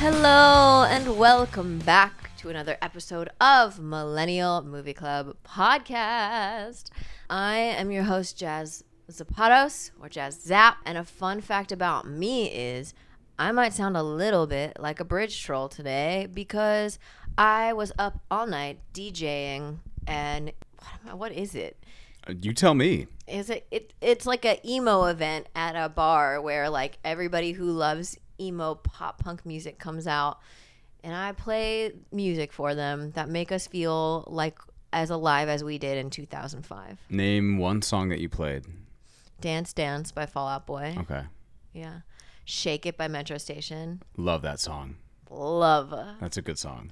Hello and welcome back to another episode of Millennial Movie Club podcast. I am your host, Jaz Zapatos, or Jaz Zap, and a fun fact about me is I might sound a little bit like a bridge troll today because I was up all night DJing, and what is it? You tell me. It's like an emo event at a bar where like everybody who loves emo pop punk music comes out, and I play music for them that make us feel like as alive as we did in 2005. Name one song that you played. Dance Dance by Fall Out Boy. Okay. Yeah. Shake It by Metro Station. Love that song. Love. That's a good song.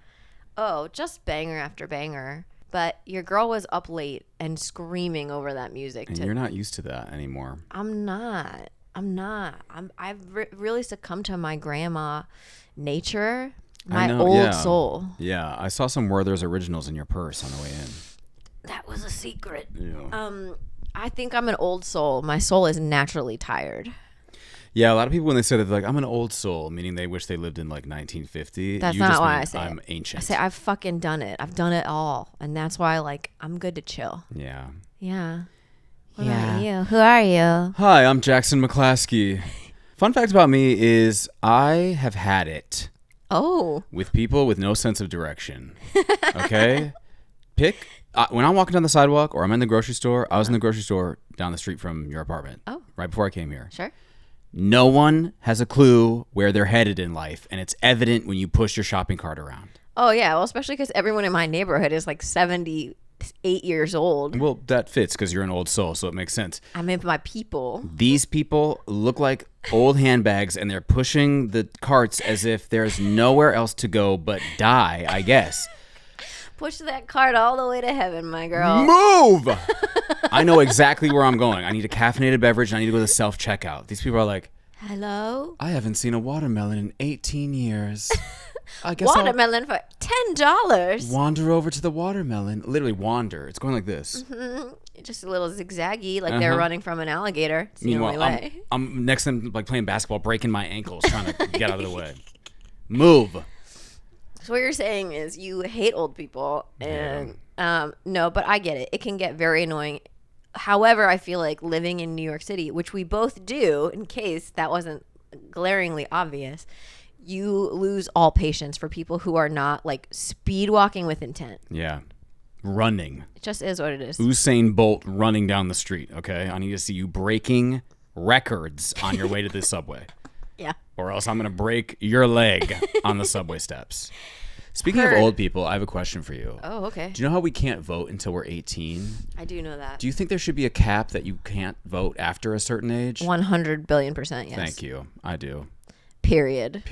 Oh, just banger after banger. But your girl was up late and screaming over that music. And you're not used to that anymore. I'm not. I've really succumbed to my grandma nature, my old soul. Yeah, I saw some Werther's Originals in your purse on the way in. That was a secret. Yeah. I think I'm an old soul. My soul is naturally tired. Yeah, a lot of people when they say that, they're like, I'm an old soul, meaning they wish they lived in like 1950. That's you not just why mean I say I'm it. ancient. I say I've fucking done it. I've done it all, and that's why like I'm good to chill. Yeah. Yeah. What about you? Who are you? Hi, I'm Jackson McClaskey. Fun fact about me is I have had it. Oh. With people with no sense of direction. Okay? When I'm walking down the sidewalk or I'm in the grocery store, I was in the grocery store down the street from your apartment. Oh. Right before I came here. Sure. No one has a clue where they're headed in life, and it's evident when you push your shopping cart around. Oh, yeah. Well, especially because everyone in my neighborhood is like 78 years old. Well, that fits because you're an old soul, so it makes sense. I mean, my people. These people look like old handbags, and they're pushing the carts as if there's nowhere else to go but die, I guess. Push that cart all the way to heaven, my girl. Move! I know exactly where I'm going. I need a caffeinated beverage, and I need to go to the self-checkout. These people are like, hello? I haven't seen a watermelon in 18 years. I guess Watermelon for $10. Wander over to the watermelon. Literally wander. It's going like this. Mm-hmm. Just a little zigzaggy, like they're running from an alligator. It's the only way. I'm next to them, like playing basketball, breaking my ankles, trying to get out of the way. Move. So what you're saying is you hate old people, and no, but I get it. It can get very annoying. However, I feel like living in New York City, which we both do, in case that wasn't glaringly obvious, you lose all patience for people who are not like speed walking with intent. Yeah. Running. It just is what it is. Usain Bolt running down the street, okay? I need to see you breaking records on your way to the subway. Yeah. Or else I'm going to break your leg on the subway steps. Speaking of old people, I have a question for you. Oh, okay. Do you know how we can't vote until we're 18? I do know that. Do you think there should be a cap that you can't vote after a certain age? 100 billion%, yes. Thank you. I do. Period.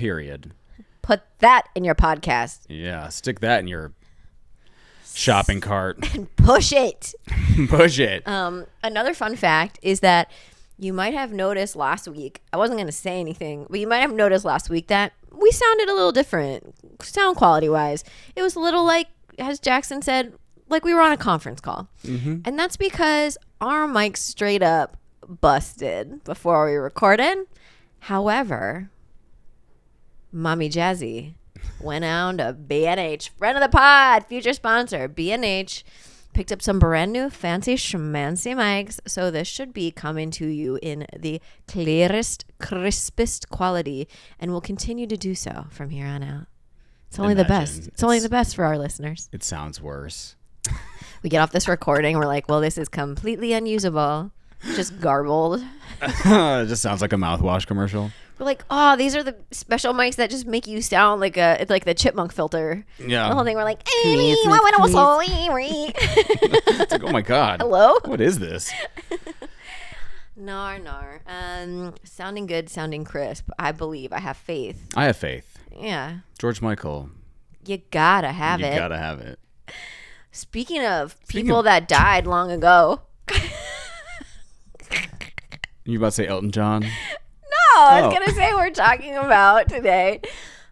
Put that in your podcast. Yeah, stick that in your shopping cart. And push it. Push it. Another fun fact is that you might have noticed last week, I wasn't going to say anything, but you might have noticed last week that we sounded a little different, sound quality wise. It was a little like, as Jackson said, like we were on a conference call. Mm-hmm. And that's because our mics straight up busted before we recorded. However, Mommy Jazzy went on to B&H, friend of the pod, future sponsor, B&H, picked up some brand new fancy schmancy mics, so this should be coming to you in the clearest, crispest quality, and will continue to do so from here on out. It's only the best. It's only the best for our listeners. It sounds worse. We get off this recording, we're like, well, this is completely unusable, just garbled. It just sounds like a mouthwash commercial. We're like, oh, these are the special mics that just make you sound like it's like the chipmunk filter. Yeah. The whole thing, we're like, it's like, oh my God. Hello? What is this? No. Sounding good, sounding crisp. I believe. I have faith. I have faith. Yeah. George Michael. You gotta have it. You gotta have it. Speaking of people that died long ago. You about to say Elton John? No, I was going to say we're talking about today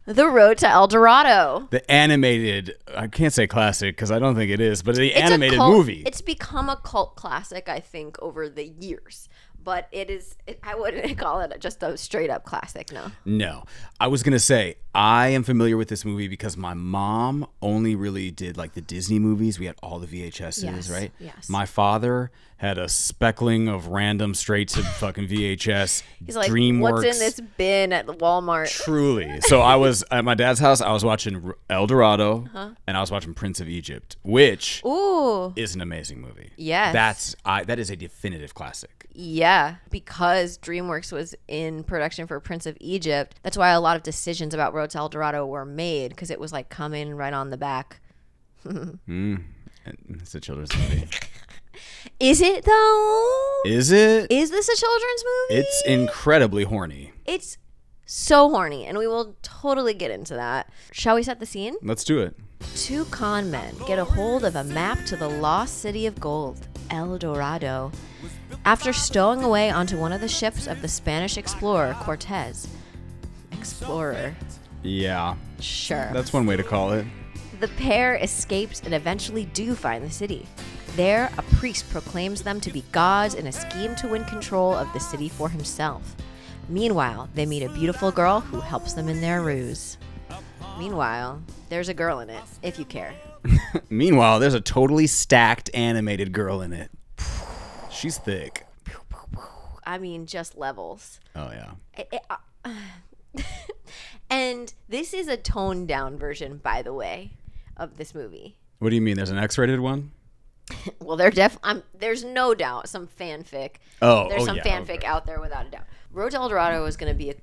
The Road to El Dorado. The animated, I can't say classic because I don't think it is, but the animated movie. It's become a cult classic, I think, over the years. but I wouldn't call it just a straight up classic. No. I was going to say, I am familiar with this movie because my mom only really did like the Disney movies. We had all the VHSs, Yes, right? yes. My father had a speckling of random straight to fucking VHS. He's like, DreamWorks. what's in this bin at the Walmart? Truly. So I was at my dad's house. I was watching El Dorado, and I was watching Prince of Egypt, which is an amazing movie. Yes. That is a definitive classic. Yeah, because DreamWorks was in production for Prince of Egypt. That's why a lot of decisions about Road to El Dorado were made, because it was like coming right on the back. It's a children's movie. Is it though? Is it? Is this a children's movie? It's incredibly horny. It's so horny, and we will totally get into that. Shall we set the scene? Let's do it. Two con men get a hold of a map to the lost city of gold, El Dorado, after stowing away onto one of the ships of the Spanish explorer Cortez. Explorer. Yeah. Sure. That's one way to call it. The pair escapes and eventually do find the city. There, a priest proclaims them to be gods in a scheme to win control of the city for himself. Meanwhile, they meet a beautiful girl who helps them in their ruse. Meanwhile, there's a girl in it, if you care. Meanwhile, there's a totally stacked animated girl in it. She's thick. I mean, just levels. Oh, yeah. And this is a toned down version, by the way, of this movie. What do you mean? There's an X-rated one? Well, there's no doubt some fanfic. There's some fanfic out there without a doubt. Road to El Dorado was going to be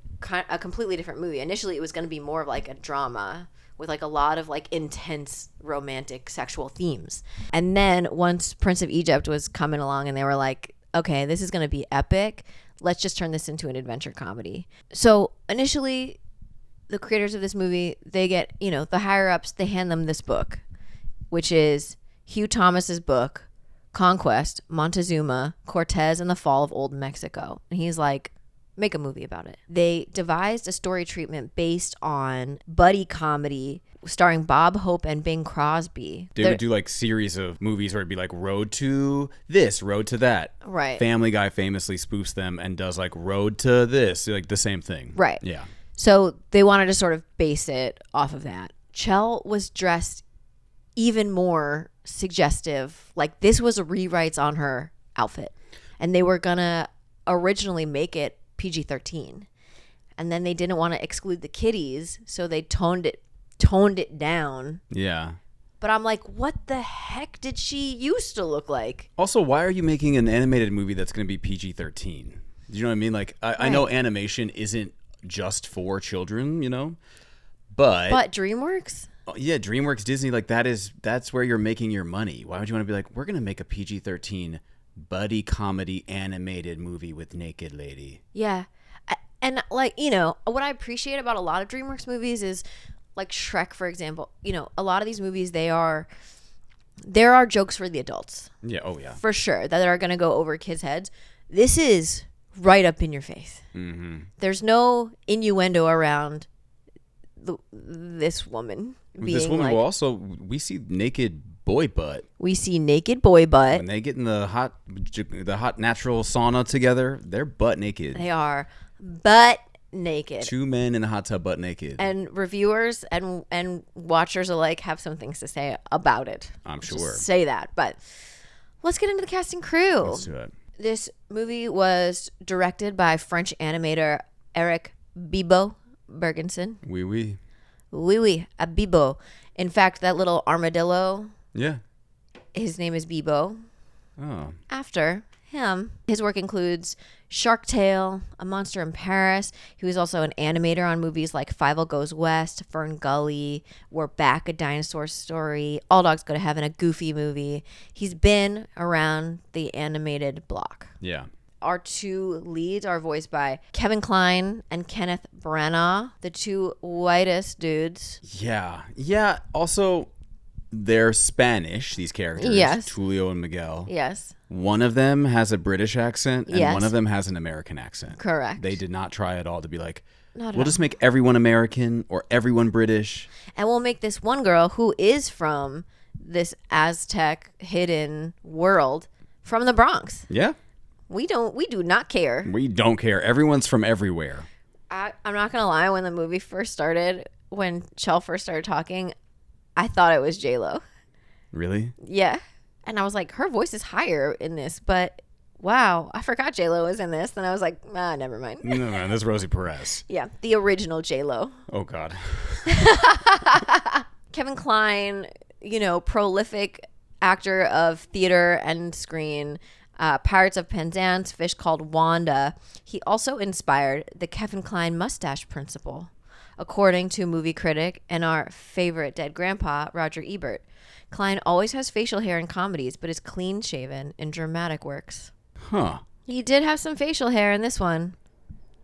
a completely different movie. Initially, it was going to be more of like a drama with like a lot of like intense romantic sexual themes. And then once Prince of Egypt was coming along and they were like, okay, this is going to be epic. Let's just turn this into an adventure comedy. So initially, the creators of this movie, they get, the higher ups, they hand them this book, which is Hugh Thomas's book, Conquest, Montezuma, Cortez, and the Fall of Old Mexico. And he's like, make a movie about it. They devised a story treatment based on buddy comedy starring Bob Hope and Bing Crosby. They would do like series of movies where it'd be like road to this, road to that. Right. Family Guy famously spoofs them and does like road to this, like the same thing. Right. Yeah. So they wanted to sort of base it off of that. Chell was dressed even more suggestive. Like this was rewrites on her outfit. And they were going to originally make it PG-13. And then they didn't want to exclude the kiddies, so they toned it down. Yeah. But I'm like, what the heck did she used to look like? Also, why are you making an animated movie that's going to be PG-13? Do you know what I mean? Like, I know animation isn't just for children, but DreamWorks? Yeah, DreamWorks, Disney, like that's where you're making your money. Why would you want to be like, we're going to make a PG-13 buddy comedy animated movie with naked lady? Yeah. And like, what I appreciate about a lot of DreamWorks movies is like Shrek, for example. A lot of these movies, there are jokes for the adults. Yeah, oh yeah. For sure, that are going to go over kids' heads. This is right up in your face. Mm-hmm. There's no innuendo around this woman being this woman like, will also, we see naked boy butt. We see naked boy butt. When they get in the hot natural sauna together, they're butt naked. They are butt naked. Two men in a hot tub butt naked. And reviewers and watchers alike have some things to say about it. I'm sure. Just say that. But let's get into the cast and crew. Let's do it. This movie was directed by French animator Eric Bibo Bergenson. Oui, oui. Oui, oui, a Bibo. In fact, that little armadillo, yeah, his name is Bibo. Oh. After him. His work includes Shark Tale, A Monster in Paris. He was also an animator on movies like Fievel Goes West, Fern Gully, We're Back, A Dinosaur Story, All Dogs Go to Heaven, a Goofy movie. He's been around the animated block. Yeah. Our two leads are voiced by Kevin Kline and Kenneth Branagh, the two whitest dudes. Yeah. Yeah. Also, they're Spanish, these characters. Yes. Tulio and Miguel. Yes. One of them has a British accent, and Yes. one of them has an American accent. Correct. They did not try at all to be like, Not at we'll all. just make everyone American or everyone British. And we'll make this one girl who is from this Aztec hidden world from the Bronx. Yeah. We do not care. We don't care. Everyone's from everywhere. I'm not gonna lie. When the movie first started, when Chell first started talking, I thought it was J-Lo. Really? Yeah. And I was like, her voice is higher in this, but wow, I forgot J-Lo was in this. Then I was like, never mind. No, man, that's Rosie Perez. Yeah, the original J-Lo. Oh, God. Kevin Kline, prolific actor of theater and screen, Pirates of Penzance, Fish Called Wanda. He also inspired the Kevin Kline mustache principle, according to movie critic and our favorite dead grandpa, Roger Ebert. Kline always has facial hair in comedies, but is clean-shaven in dramatic works. Huh. He did have some facial hair in this one,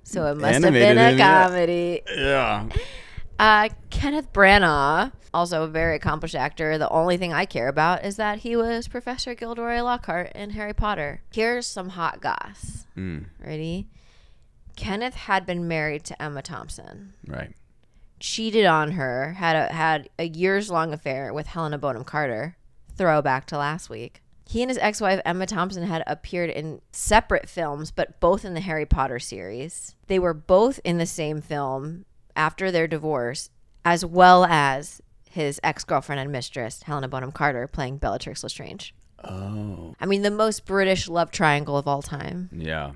so it must Animated have been a yeah. comedy. Yeah. Kenneth Branagh, also a very accomplished actor. The only thing I care about is that he was Professor Gilderoy Lockhart in Harry Potter. Here's some hot goss. Ready? Kenneth had been married to Emma Thompson. Right. Cheated on her, had a years-long affair with Helena Bonham Carter. Throwback to last week. He and his ex-wife Emma Thompson had appeared in separate films, but both in the Harry Potter series. They were both in the same film after their divorce, as well as his ex-girlfriend and mistress, Helena Bonham Carter, playing Bellatrix Lestrange. Oh. I mean, the most British love triangle of all time. Yeah.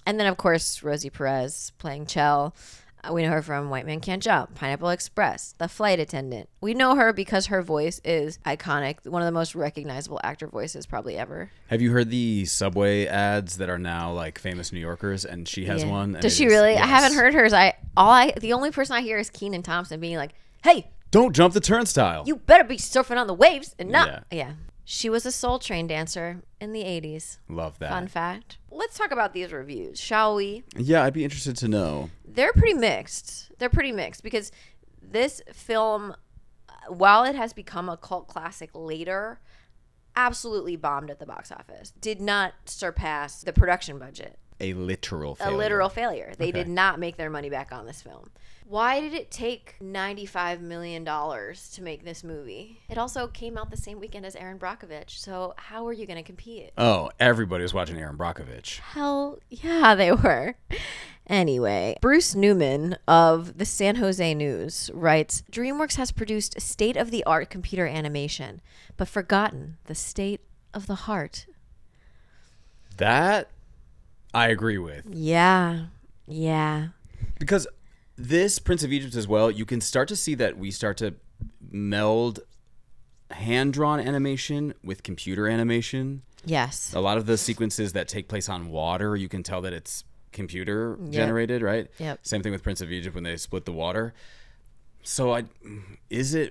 And then, of course, Rosie Perez playing Chell. We know her from White Man Can't Jump, Pineapple Express, The Flight Attendant. We know her because her voice is iconic, one of the most recognizable actor voices probably ever. Have you heard the Subway ads that are now like famous New Yorkers? And she has one. And Does she really? Yes. I haven't heard hers. The only person I hear is Kenan Thompson being like, "Hey, don't jump the turnstile. You better be surfing on the waves and not." Yeah. She was a Soul Train dancer in the 80s. Love that. Fun fact. Let's talk about these reviews, shall we? Yeah, I'd be interested to know. They're pretty mixed. Because this film, while it has become a cult classic later, absolutely bombed at the box office. Did not surpass the production budget. A literal failure. They did not make their money back on this film. Why did it take $95 million to make this movie? It also came out the same weekend as Erin Brockovich, so how are you going to compete? Oh, everybody was watching Erin Brockovich. Hell yeah, they were. Anyway, Bruce Newman of the San Jose News writes, DreamWorks has produced state-of-the-art computer animation, but forgotten the state of the heart. That I agree with. Yeah. Because this Prince of Egypt as well, you can start to see that we start to meld hand-drawn animation with computer animation. Yes. A lot of the sequences that take place on water, you can tell that it's computer generated, right? Yep. Same thing with Prince of Egypt when they split the water. So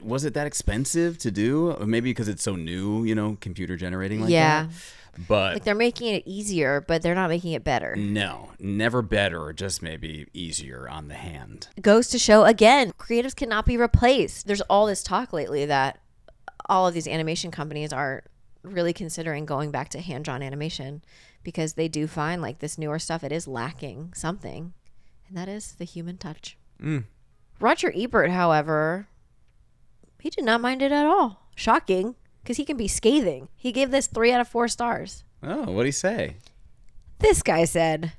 was it that expensive to do? Or maybe because it's so new, computer generating like that. But like they're making it easier, but they're not making it better. No, never better, just maybe easier on the hand. Goes to show again, creatives cannot be replaced. There's all this talk lately that all of these animation companies are really considering going back to hand-drawn animation because they do find like this newer stuff, it is lacking something, and that is the human touch. Roger Ebert, however, he did not mind it at all. Shocking. Because he can be scathing. He gave this 3 out of 4 stars. Oh, what'd he say? This guy said,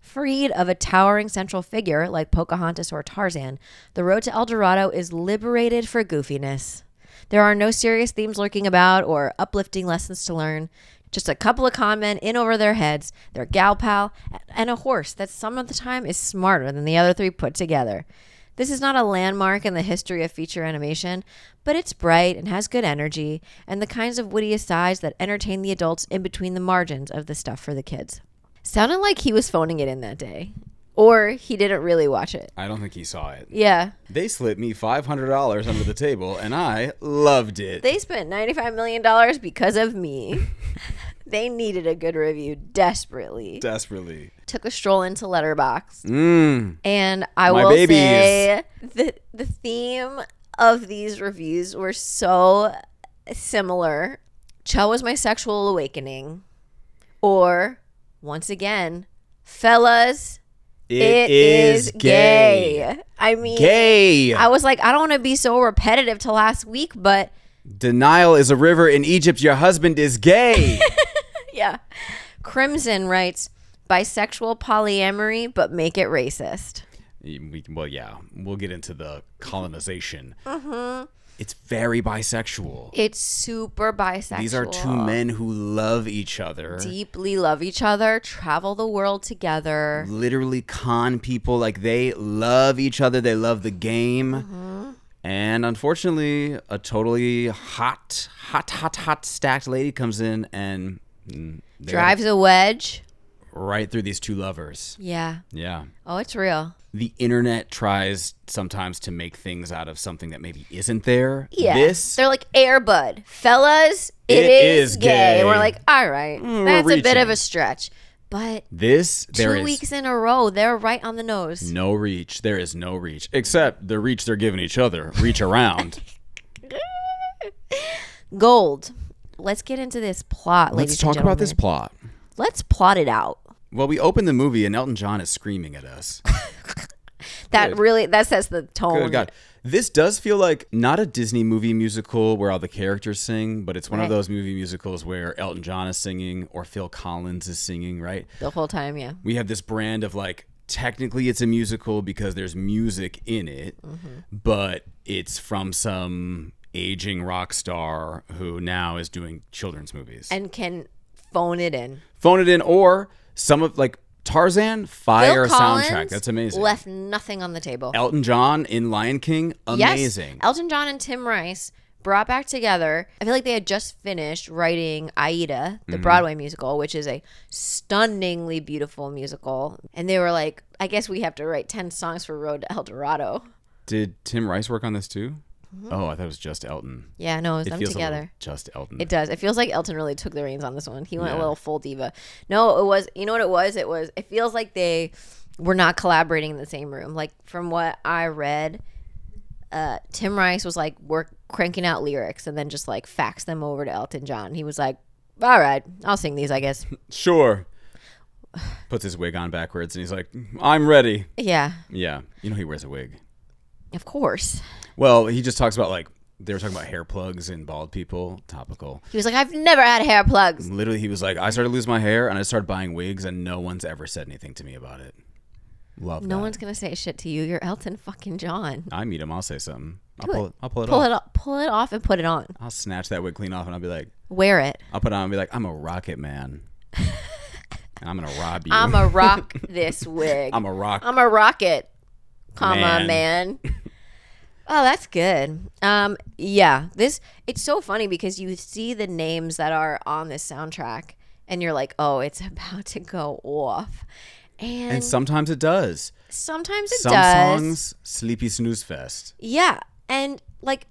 freed of a towering central figure like Pocahontas or Tarzan, the road to El Dorado is liberated for goofiness. There are no serious themes lurking about or uplifting lessons to learn. Just a couple of con men in over their heads, their gal pal, and a horse that some of the time is smarter than the other 3 put together. This is not a landmark in the history of feature animation, but it's bright and has good energy and the kinds of witty asides that entertain the adults in between the margins of the stuff for the kids. Sounded like he was phoning it in that day. Or he didn't really watch it. I don't think he saw it. Yeah. They slipped me $500 under the table, and I loved it. They spent $95 million because of me. They needed a good review desperately. Took a stroll into Letterboxd. And I will say the theme of these reviews were so similar. Chell was my sexual awakening. Or, once again, fellas, it is gay. I mean, gay. I was like, I don't want to be so repetitive to last week, but denial is a river in Egypt. Your husband is gay. Yeah. Crimson writes, bisexual polyamory, but make it racist. Well, yeah, we'll get into the colonization. It's very bisexual. It's super bisexual. These are two men who love each other. Deeply love each other, travel the world together. Literally con people. Like, they love each other. They love the game. And unfortunately, a totally hot stacked lady comes in and drives a wedge right through these two lovers. Yeah. Oh, it's real. The internet tries sometimes to make things out of something that maybe isn't there. Yeah. They're like, Air Bud. Fellas, it is gay. And we're like, all right, that's a bit of a stretch. But there is 2 weeks in a row, they're right on the nose. No reach. There is no reach. Except the reach they're giving each other. Reach around. Gold. Let's get into this plot, ladies and gentlemen. Let's talk about this plot. Let's plot it out. Well, we open the movie and Elton John is screaming at us. That sets the tone. Good God. This does feel like not a Disney movie musical where all the characters sing, but it's one of those movie musicals where Elton John is singing or Phil Collins is singing, right? The whole time, yeah. We have this brand of like, technically it's a musical because there's music in it, but it's from some aging rock star who now is doing children's movies. And can phone it in. Or some of like Tarzan, fire Phil Collins soundtrack. That's amazing. Left nothing on the table. Elton John in Lion King, amazing. Yes, Elton John and Tim Rice brought back together. I feel like they had just finished writing Aida, the Broadway musical, which is a stunningly beautiful musical. And they were like, I guess we have to write 10 songs for Road to El Dorado. Did Tim Rice work on this too? Oh, I thought it was just Elton. Yeah, no, it was them together. Just Elton. It does. It feels like Elton really took the reins on this one. He went a little full diva. No, it was, you know what it was? It feels like they were not collaborating in the same room. Like, from what I read, Tim Rice was like, we're cranking out lyrics and then just like faxed them over to Elton John. He was like, all right, I'll sing these, I guess. Sure. Puts his wig on backwards and he's like, I'm ready. Yeah. Yeah. You know he wears a wig. Of course. Well, he just talks about like, they were talking about hair plugs and bald people. Topical. He was like, I've never had hair plugs. Literally, he was like, I started to lose my hair and I started buying wigs and no one's ever said anything to me about it. Love that. No one's going to say shit to you. You're Elton fucking John. I meet him. I'll say something. I'll pull it off. Pull it off and put it on. I'll snatch that wig clean off and I'll be like, wear it. I'll put it on and be like, I'm a rocket man. And I'm going to rob you. I'm a rock this wig. I'm a rocket, man. Oh, that's good. Yeah, it's so funny because you see the names that are on this soundtrack and you're like, oh, it's about to go off. And sometimes it does. Some songs, sleepy snooze fest. Yeah. And like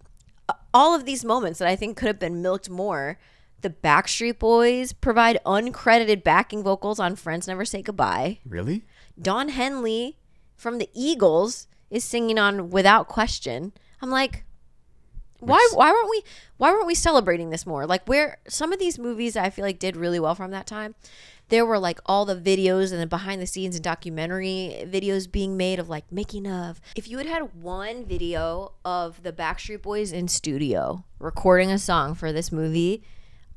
all of these moments that I think could have been milked more, the Backstreet Boys provide uncredited backing vocals on Friends Never Say Goodbye. Really? Don Henley from the Eagles is singing on Without Question. I'm like, why weren't we celebrating this more? Like, where some of these movies that I feel like did really well from that time, there were like all the videos and the behind the scenes and documentary videos being made of like making of. If you had one video of the Backstreet Boys in studio recording a song for this movie,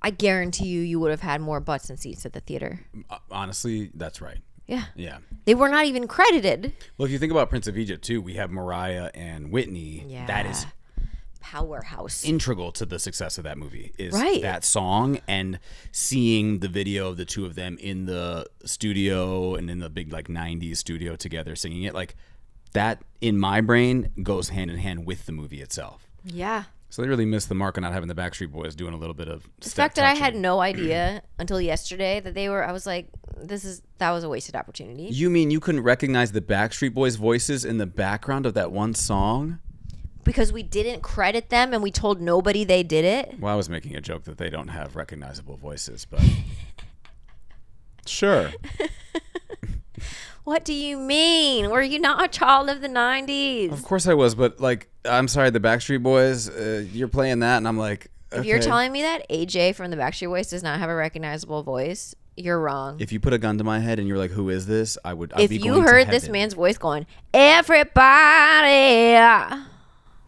I guarantee you would have had more butts than seats at the theater. Honestly, that's right. Yeah. Yeah. They were not even credited. Well, if you think about Prince of Egypt too, we have Mariah and Whitney. Yeah. That is powerhouse. Integral to the success of that movie is right. that song, and seeing the video of the two of them in the studio and in the big like 90s studio together singing it, like that in my brain goes hand in hand with the movie itself. Yeah. So they really missed the mark on not having the Backstreet Boys doing a little bit of the fact that I had no idea until yesterday that they were. I was like, that was a wasted opportunity. You mean you couldn't recognize the Backstreet Boys voices in the background of that one song? Because we didn't credit them and we told nobody they did it. Well, I was making a joke that they don't have recognizable voices, but sure. What do you mean? Were you not a child of the 90s? Of course I was, but like, I'm sorry, the Backstreet Boys, you're playing that, and I'm like, okay. If you're telling me that AJ from the Backstreet Boys does not have a recognizable voice, you're wrong. If you put a gun to my head and you're like, who is this? I'd be if you heard this man's voice going, everybody.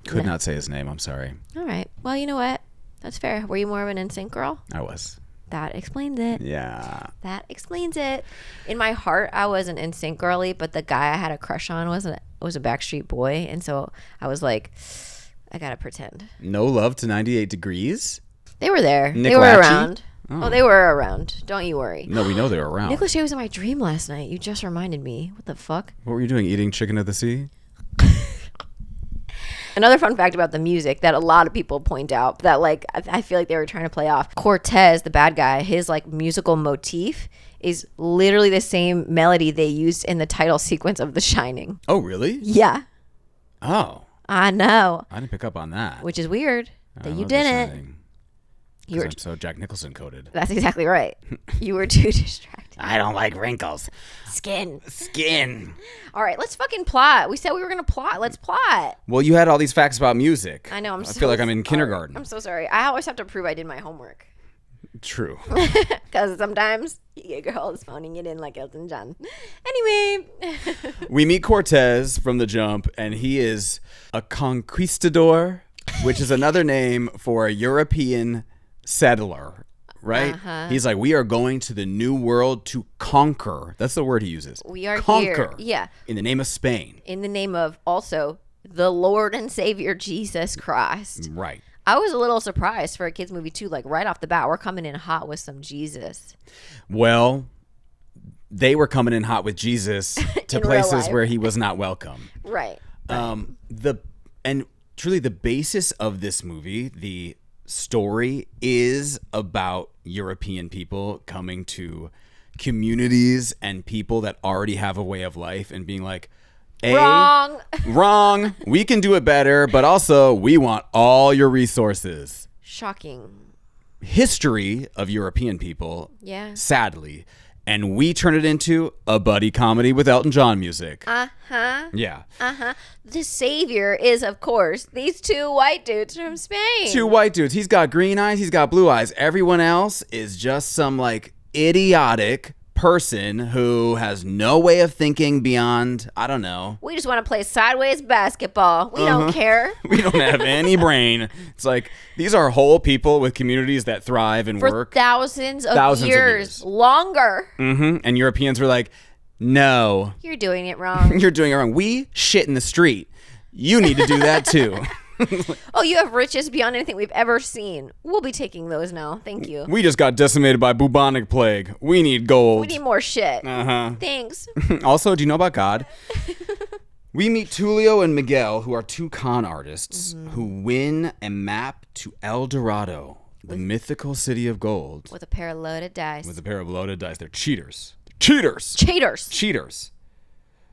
Could not say his name, I'm sorry. All right. Well, you know what? That's fair. Were you more of an NSYNC girl? I was. That explains it. Yeah. That explains it. In my heart, I was an NSYNC girly, but the guy I had a crush on was a Backstreet Boy, and so I was like, I gotta pretend. No love to 98 Degrees? They were there. Nick They were Lachey? around. Oh, they were around. Don't you worry. No, we know they were around. Nick Lachey was in my dream last night. You just reminded me. What the fuck? What were you doing? Eating chicken at the sea? Another fun fact about the music that a lot of people point out that like I feel like they were trying to play off. Cortez, the bad guy, his like musical motif is literally the same melody they used in the title sequence of The Shining. Oh, really? Yeah. Oh. I know. I didn't pick up on that. Which is weird that you love The didn't. Shining. You were I'm so Jack Nicholson coded. That's exactly right. You were too distracted. I don't like wrinkles. Skin. All right, let's fucking plot. We said we were going to plot. Let's plot. Well, you had all these facts about music. I know. I feel like I'm in kindergarten. I'm so sorry. I always have to prove I did my homework. True. Because sometimes you get girls phoning it in like Elton John. Anyway. We meet Cortez from the jump, and he is a conquistador, which is another name for a European settler, right? He's like, we are going to the new world to conquer. That's the word he uses. We are conquer. Here. Yeah. In the name of Spain. In the name of also the Lord and Savior Jesus Christ. Right. I was a little surprised for a kids movie too. Like right off the bat, we're coming in hot with some Jesus. Well, they were coming in hot with Jesus to places where he was not welcome. Right. And truly the basis of this movie, the story, is about European people coming to communities and people that already have a way of life and being like, wrong. We can do it better, but also we want all your resources. Shocking. History of European people, yeah, sadly, and we turn it into a buddy comedy with Elton John music. Yeah. The savior is, of course, these two white dudes from Spain. Two white dudes. He's got green eyes. He's got blue eyes. Everyone else is just some like idiotic person who has no way of thinking beyond, I don't know. We just want to play sideways basketball. We don't care. We don't have any brain. It's like these are whole people with communities that thrive and for work thousands of years longer. And Europeans were like, no, you're doing it wrong. You're doing it wrong. We shit in the street. You need to do that too. Oh, you have riches beyond anything we've ever seen. We'll be taking those now. Thank you. We just got decimated by bubonic plague. We need gold. We need more shit. Thanks. Also, do you know about God? We meet Tulio and Miguel, who are two con artists who win a map to El Dorado, the mythical city of gold. With a pair of loaded dice. They're cheaters. Cheaters.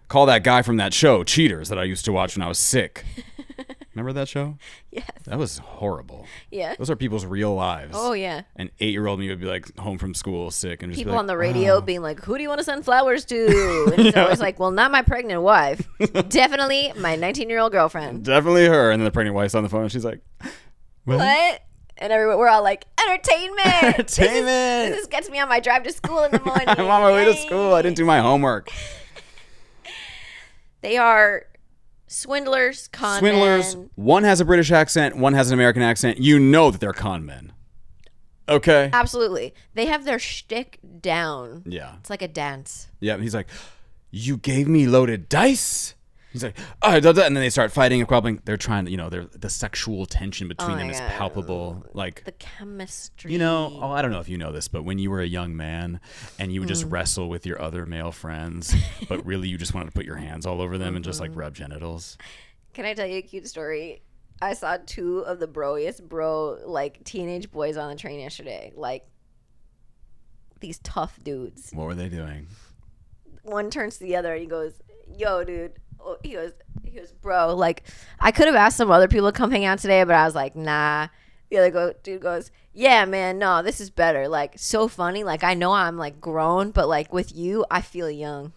Call that guy from that show Cheaters that I used to watch when I was sick. Remember that show? Yes. That was horrible. Yeah. Those are people's real lives. Oh, yeah. An 8-year-old me would be like home from school sick and just people be like, on the radio being like, who do you want to send flowers to? And so it's like, well, not my pregnant wife. Definitely my 19-year-old girlfriend. Definitely her. And then the pregnant wife's on the phone and she's like, what? And we're all like, entertainment. This gets me on my drive to school in the morning. I'm on my way to school. I didn't do my homework. They are swindlers, con men. One has a British accent. One has an American accent. You know that they're con men. Okay? Absolutely. They have their shtick down. Yeah. It's like a dance. Yeah. And he's like, you gave me loaded dice? He's like, oh, and then they start fighting and quarreling. They're trying to, the sexual tension between them is palpable. Like the chemistry. I don't know if you know this, but when you were a young man and you would just wrestle with your other male friends, but really you just wanted to put your hands all over them and just like rub genitals. Can I tell you a cute story? I saw two of the broiest like teenage boys on the train yesterday. Like these tough dudes. What were they doing? One turns to the other and he goes, yo, dude. He goes, bro, like, I could have asked some other people to come hang out today, but I was like, nah. The other dude goes, yeah, man, no, this is better. Like, so funny. Like, I know I'm, like, grown, but, like, with you, I feel young.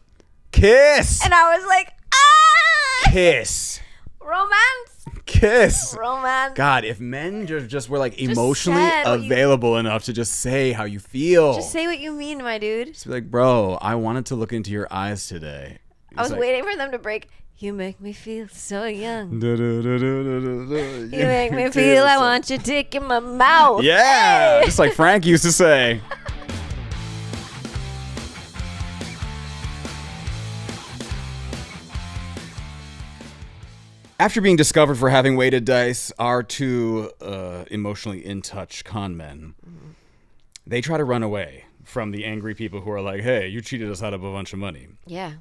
Kiss! And I was like, ah! Kiss. Romance. Kiss. Romance. God, if men just were, like, emotionally available enough to just say how you feel. Just say what you mean, my dude. Just be like, bro, I wanted to look into your eyes today. I was waiting for them to break. You make me feel so young. You You make me feel I want your dick in my mouth. Yeah, Hey! just like Frank used to say. After being discovered for having weighted dice, our two emotionally in touch con men, they try to run away from the angry people who are like, hey, you cheated us out of a bunch of money. Yeah.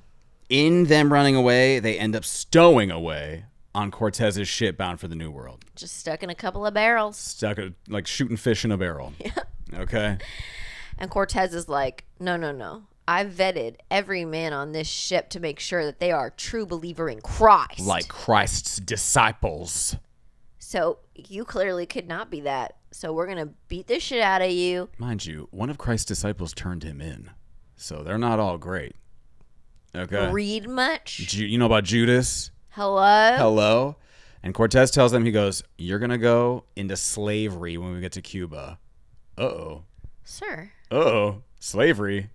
In them running away, they end up stowing away on Cortez's ship bound for the New World. Just stuck in a couple of barrels. Stuck like shooting fish in a barrel. Yeah. Okay. And Cortez is like, no. I vetted every man on this ship to make sure that they are a true believer in Christ. Like Christ's disciples. So you clearly could not be that. So we're going to beat the shit out of you. Mind you, one of Christ's disciples turned him in. So they're not all great. Okay. Read much? You know about Judas? Hello? Hello. And Cortez tells them, he goes, you're going to go into slavery when we get to Cuba. Uh-oh. Sir. Uh-oh. Slavery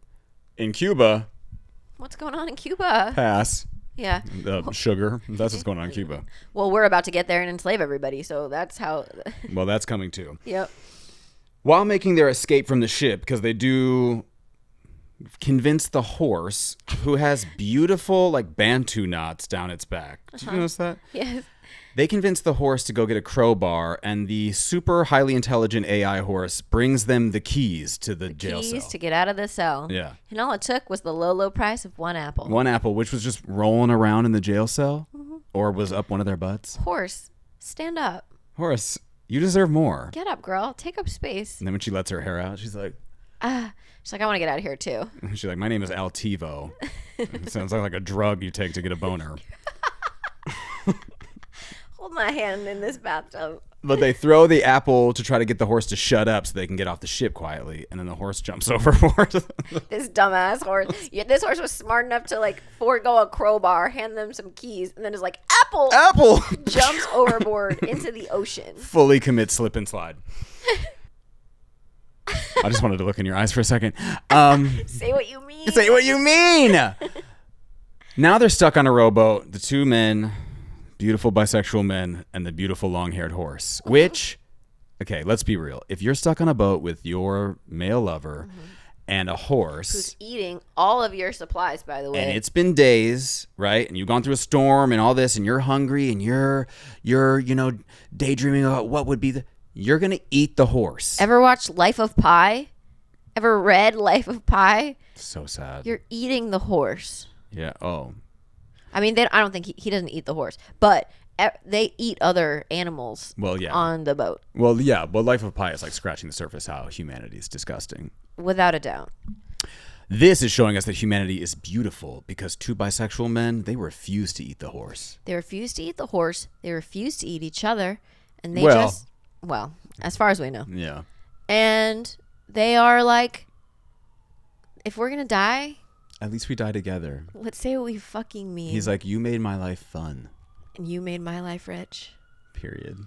in Cuba. What's going on in Cuba? Pass. Yeah. Sugar. That's what's going on in Cuba. Well, we're about to get there and enslave everybody. So that's how. Well, that's coming too. Yep. While making their escape from the ship, because they do convince the horse, who has beautiful like Bantu knots down its back. Did you notice that? Yes. They convince the horse to go get a crowbar, and the super highly intelligent AI horse brings them the keys to the jail Keys cell. to get out of the cell. Yeah. And all it took was the low price of one apple. One apple, which was just rolling around in the jail cell, or was up one of their butts. Horse, stand up. Horse, you deserve more. Get up, girl. Take up space. And then when she lets her hair out, she's like, She's like, I want to get out of here too. she's like, my name is Altivo. It sounds like a drug you take to get a boner. Hold my hand in this bathtub. But they throw the apple to try to get the horse to shut up so they can get off the ship quietly. And then the horse jumps overboard. This dumbass horse. Yeah, this horse was smart enough to like forego a crowbar, hand them some keys, and then is like, apple! Jumps overboard into the ocean. Fully commit slip and slide. I just wanted to look in your eyes for a second. Say what you mean. Say what you mean! Now they're stuck on a rowboat. The two men, beautiful bisexual men, and the beautiful long-haired horse. Which, okay, let's be real. If you're stuck on a boat with your male lover and a horse, who's eating all of your supplies, by the way, and it's been days, right? And you've gone through a storm and all this, and you're hungry, and you're daydreaming about what would be you're gonna eat the horse. Ever watched Life of Pi? Ever read Life of Pi? So sad. You're eating the horse. Yeah. Oh. I mean, I don't think he doesn't eat the horse, but they eat other animals. Well, yeah. On the boat. Well, yeah. But Life of Pi is like scratching the surface how humanity is disgusting. Without a doubt. This is showing us that humanity is beautiful because two bisexual men, they refuse to eat the horse. They refuse to eat the horse. They refuse to eat each other, and they well, as far as we know. Yeah. And they are like, if we're gonna die, at least we die together. Let's say what we fucking mean. He's like, you made my life fun. And you made my life rich. Period.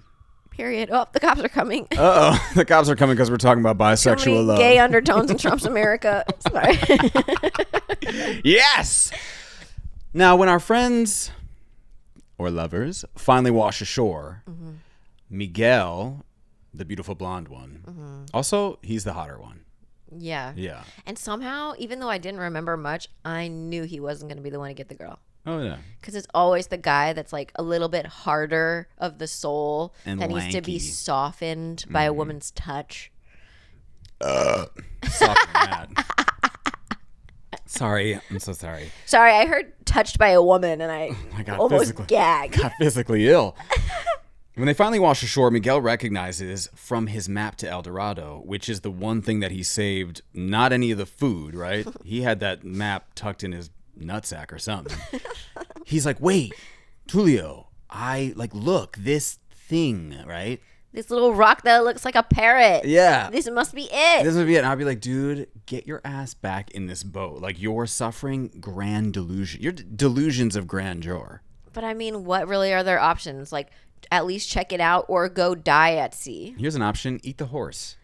Oh, the cops are coming. Uh-oh. The cops are coming because we're talking about bisexual so many love. Gay undertones in Trump's America. Sorry. Yes! Now, when our friends or lovers finally wash ashore, Miguel, the beautiful blonde one, also, he's the hotter one. Yeah. Yeah. And somehow, even though I didn't remember much, I knew he wasn't going to be the one to get the girl. Oh, yeah. Because it's always the guy that's like a little bit harder of the soul and that lanky. needs to be softened by a woman's touch. Soft and mad. Sorry. I'm so sorry. Sorry, I heard touched by a woman and I got almost gagged. Got physically ill. When they finally wash ashore, Miguel recognizes from his map to El Dorado, which is the one thing that he saved, not any of the food, right? He had that map tucked in his nutsack or something. He's like, wait, Tulio, look, this thing, right? This little rock that looks like a parrot. Yeah. This must be it. This would be it. And I'd be like, dude, get your ass back in this boat. Like, you're suffering grand delusion. You're delusions of grandeur. But I mean, what really are their options? Like, at least check it out or go die at sea. Here's an option. Eat the horse.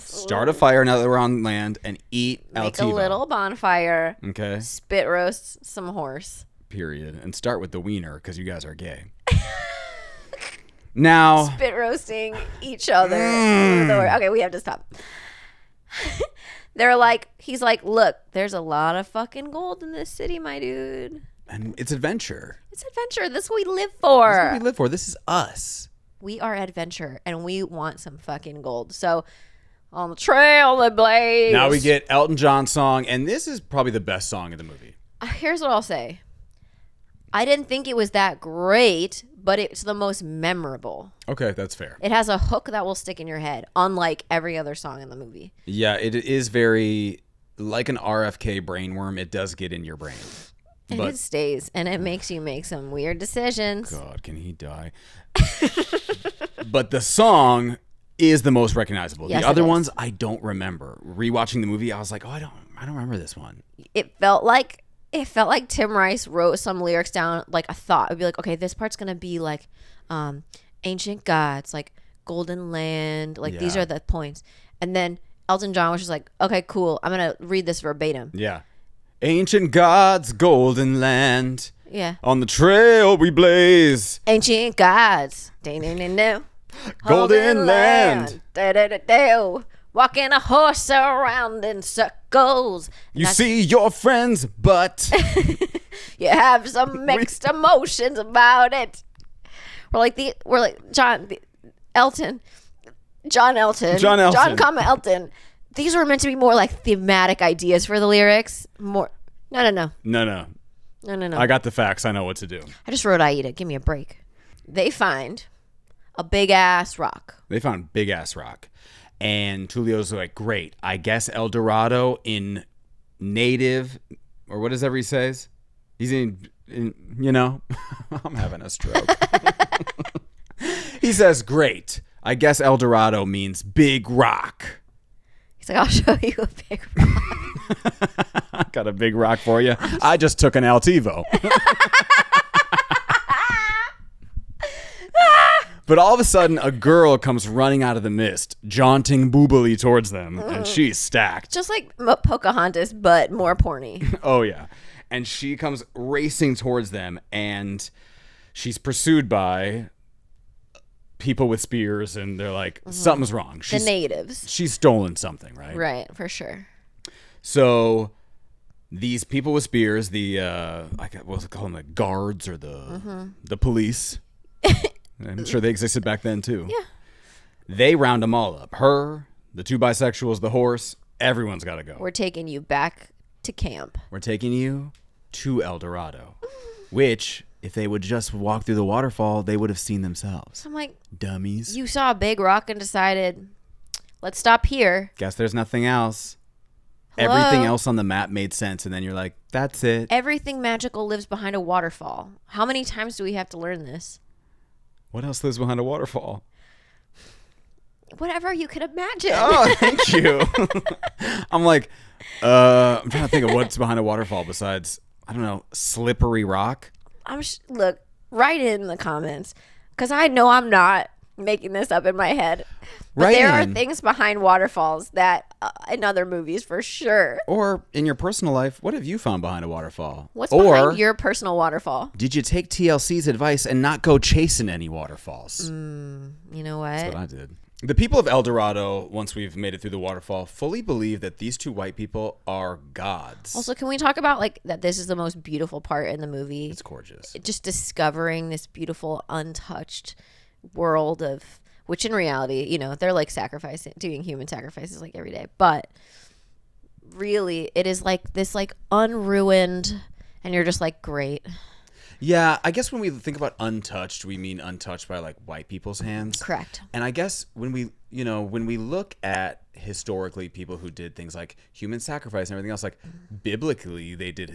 Start a fire now that we're on land and eat Make Altivo. a little bonfire. Okay. Spit roast some horse. period, and start with the wiener because you guys are gay. Now, spit roasting each other. Okay, we have to stop. He's like, look, there's a lot of fucking gold in this city, my dude. And it's adventure. It's adventure. This is what we live for. This is what we live for. This is us. We are adventure, and we want some fucking gold. So, on the trail that blaze. Now we get Elton John song, and this is probably the best song in the movie. Here's what I'll say. I didn't think it was that great, but it's the most memorable. Okay, that's fair. It has a hook that will stick in your head, unlike every other song in the movie. Yeah, it is very like an RFK brainworm. It does get in your brain. And it stays, and it makes you make some weird decisions. God, can he die? But the song is the most recognizable. Yes, the other ones I don't remember. Rewatching the movie, I was like, I don't remember this one. It felt like Tim Rice wrote some lyrics down, like a thought. It'd be like, okay, this part's gonna be like ancient gods, like golden land, like these are the points. And then Elton John was just like, okay, cool, I'm gonna read this verbatim. Yeah. Ancient gods, golden land. Yeah. On the trail we blaze. Ancient gods. Golden land. Walking a horse around in circles. You see your friend's butt. You have some mixed emotions about it. John Elton. John, Elton. These were meant to be more like thematic ideas for the lyrics. More. No. I got the facts. I know what to do. I just wrote Aida. Give me a break. They find a big ass rock. And Tulio's like, great. I guess El Dorado in native, or what does he says? He's in I'm having a stroke. He says, great. I guess El Dorado means big rock. He's like, I'll show you a big rock. Got a big rock for you. I just took an Altivo. But all of a sudden, a girl comes running out of the mist, jaunting boobily towards them, and she's stacked. Just like Pocahontas, but more porny. Oh, yeah. And she comes racing towards them, and she's pursued by people with spears, and they're like, something's wrong. The natives. She's stolen something, right? Right, for sure. So these people with spears, what's it called, the guards or the police. I'm sure they existed back then too. Yeah. They round them all up. Her, the two bisexuals, the horse, everyone's got to go. We're taking you back to camp. We're taking you to El Dorado, which if they would just walk through the waterfall, they would have seen themselves. I'm like, dummies. You saw a big rock and decided, let's stop here. Guess there's nothing else. Hello? Everything else on the map made sense, and then you're like, that's it. Everything magical lives behind a waterfall. How many times do we have to learn this? What else lives behind a waterfall? Whatever you could imagine. Oh, thank you. I'm like, I'm trying to think of what's behind a waterfall besides, I don't know, slippery rock. Look, write it in the comments, because I know I'm not making this up in my head. But there are things behind waterfalls that in other movies for sure. Or in your personal life, what have you found behind a waterfall? What's behind your personal waterfall? Did you take TLC's advice and not go chasing any waterfalls? You know what? That's what I did. The people of El Dorado, once we've made it through the waterfall, fully believe that these two white people are gods. Also, can we talk about that this is the most beautiful part in the movie? It's gorgeous. Just discovering this beautiful, untouched world of... Which in reality, they're like doing human sacrifices like every day. But really, it is like this like unruined, and you're just like, great. Yeah, I guess when we think about untouched, we mean untouched by like white people's hands. Correct. And I guess when we look at historically people who did things like human sacrifice and everything else, like biblically they did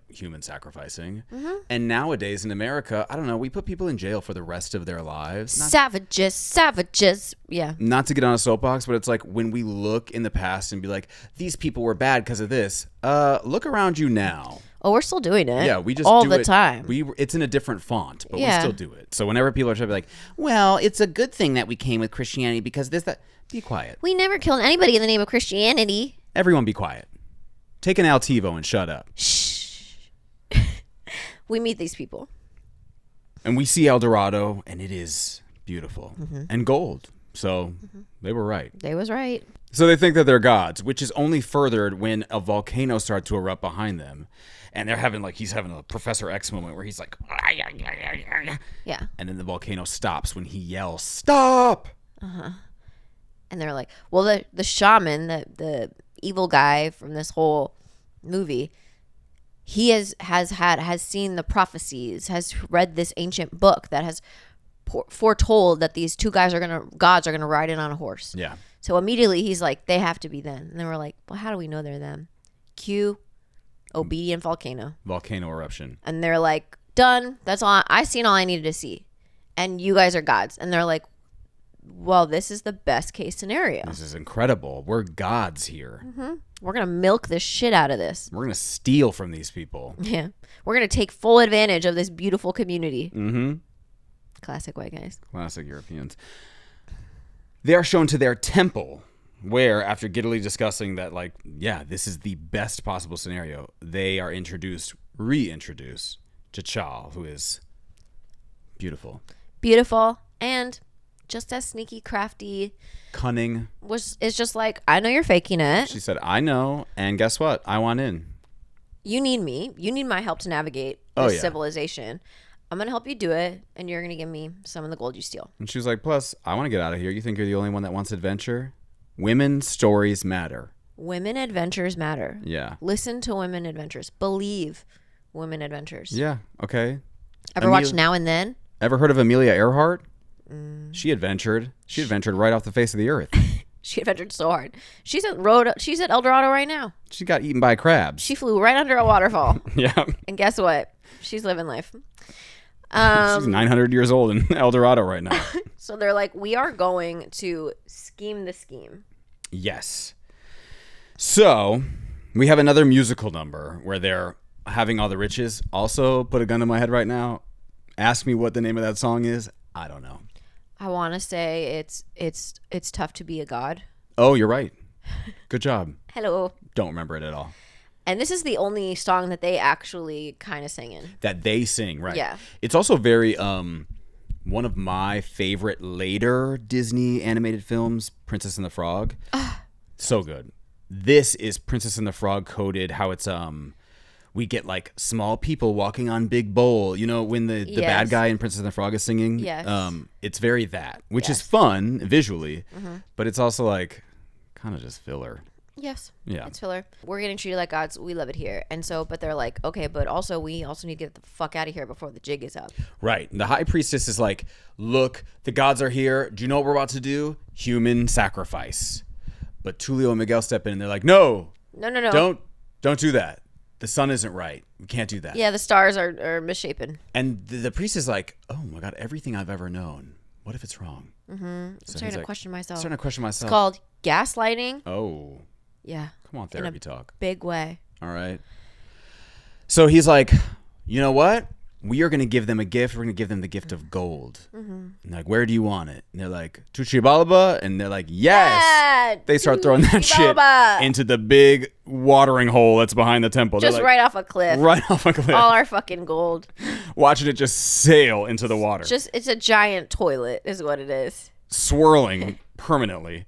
human sacrificing. Mm-hmm. And nowadays in America, I don't know, we put people in jail for the rest of their lives. Savages. Yeah. Not to get on a soapbox, but it's like when we look in the past and be like, these people were bad because of this. Look around you now. Oh, we're still doing it. Yeah, we just all do the it. time. It's in a different font, but we still do it. So whenever people are trying to be like, well, it's a good thing that we came with Christianity because that. Be quiet. We never killed anybody in the name of Christianity. Everyone be quiet. Take an Altivo and shut up. Shh. we meet these people. And we see El Dorado, and it is beautiful and gold. So they were right. They was right. So they think that they're gods, which is only furthered when a volcano starts to erupt behind them. And they're having he's having a Professor X moment where he's like, Yeah. and then the volcano stops when he yells, "Stop!" And they're like, well, the shaman, the evil guy from this whole movie, he has seen the prophecies, has read this ancient book that has foretold that these two gods are gonna ride in on a horse. Yeah. So immediately he's like, they have to be them. And then we're like, well, how do we know they're them? Cue obedient volcano. Volcano eruption. And they're like, done. That's all. I seen all I needed to see. And you guys are gods. And they're like, well, this is the best case scenario. This is incredible. We're gods here. We're going to milk the shit out of this. We're going to steal from these people. Yeah. We're going to take full advantage of this beautiful community. Mm-hmm. Classic white guys. Classic Europeans. They are shown to their temple, where, after giddily discussing that, this is the best possible scenario, they are reintroduced to Chal, who is beautiful. Beautiful and just as sneaky, crafty, cunning. Is just like, I know you're faking it. She said, I know, and guess what? I want in. You need me. You need my help to navigate this civilization. I'm going to help you do it, and you're going to give me some of the gold you steal. And she was like, plus, I want to get out of here. You think you're the only one that wants adventure? Women's stories matter. Women adventures matter. Yeah. Listen to women adventures. Believe women adventures. Yeah, okay. Ever watched Now and Then? Ever heard of Amelia Earhart? She adventured. She adventured right off the face of the earth. She adventured so hard. She's at El Dorado right now. She got eaten by crabs. She flew right under a waterfall. Yeah. And guess what? She's living life. She's 900 years old in El Dorado right now. So they're like, we are going to scheme the scheme. Yes. So we have another musical number where they're having all the riches. Also, put a gun to my head right now. Ask me what the name of that song is. I don't know. I want to say it's tough to be a god. Oh, you're right. Good job. Hello. Don't remember it at all. And this is the only song that they actually kind of sing in. That they sing, right? Yeah. It's also very one of my favorite later Disney animated films, Princess and the Frog. So good. This is Princess and the Frog coded how it's we get like small people walking on big bowl. You know, when the bad guy in Princess and the Frog is singing? Yes. It's very that, which is fun visually, but it's also like kind of just filler. Yes. Yeah. It's filler. We're getting treated like gods. We love it here. And so, but they're like, okay, but also we also need to get the fuck out of here before the jig is up. Right. The high priestess is like, look, the gods are here. Do you know what we're about to do? Human sacrifice. But Tulio and Miguel step in and they're like, no. Don't do that. The sun isn't right. We can't do that. Yeah, the stars are misshapen. And the priest is like, oh my God, everything I've ever known. What if it's wrong? Mm-hmm. I'm starting to question myself. Starting to question myself. It's called gaslighting. Oh. Yeah. Come on, therapy talk. Big way. All right. So he's like, you know what? We are going to give them a gift. We're going to give them the gift of gold. And like, where do you want it? And they're like, Tuchibalba. And they're like, yes. Yeah, they start throwing that shit into the big watering hole that's behind the temple. Just like, right off a cliff. Right off a cliff. All our fucking gold. Watching it just sail into the water. It's a giant toilet is what it is. Swirling permanently.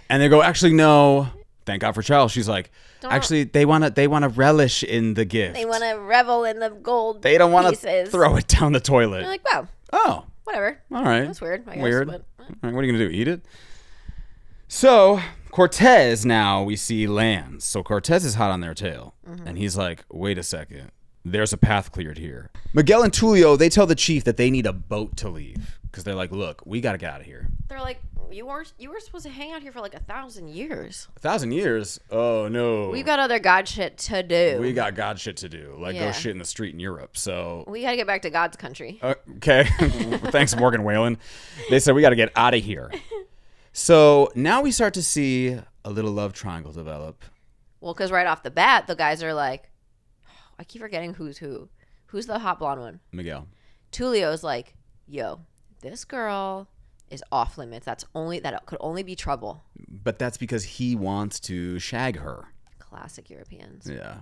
And they go, actually, no. Thank God for Charles. She's like, actually, they want to relish in the gift. They want to revel in the gold. They don't want to throw it down the toilet. You're like, wow. Oh, whatever. All right. That's weird. I guess, weird. But, all right, what are you gonna do? Eat it? So Cortez now we see lands. So Cortez is hot on their tail, and he's like, wait a second. There's a path cleared here. Miguel and Tulio, they tell the chief that they need a boat to leave because they're like, look, we got to get out of here. They're like, you were supposed to hang out here for like 1,000 years. 1,000 years? Oh, no. We've got other god shit to do. We got god shit to do. Like go shit in the street in Europe. So we got to get back to God's country. Okay. Thanks, Morgan Whalen. They said we got to get out of here. So now we start to see a little love triangle develop. Well, because right off the bat, the guys are like, I keep forgetting who's who. Who's the hot blonde one? Miguel. Tulio's like, yo, this girl is off limits. That could only be trouble. But that's because he wants to shag her. Classic Europeans. Yeah.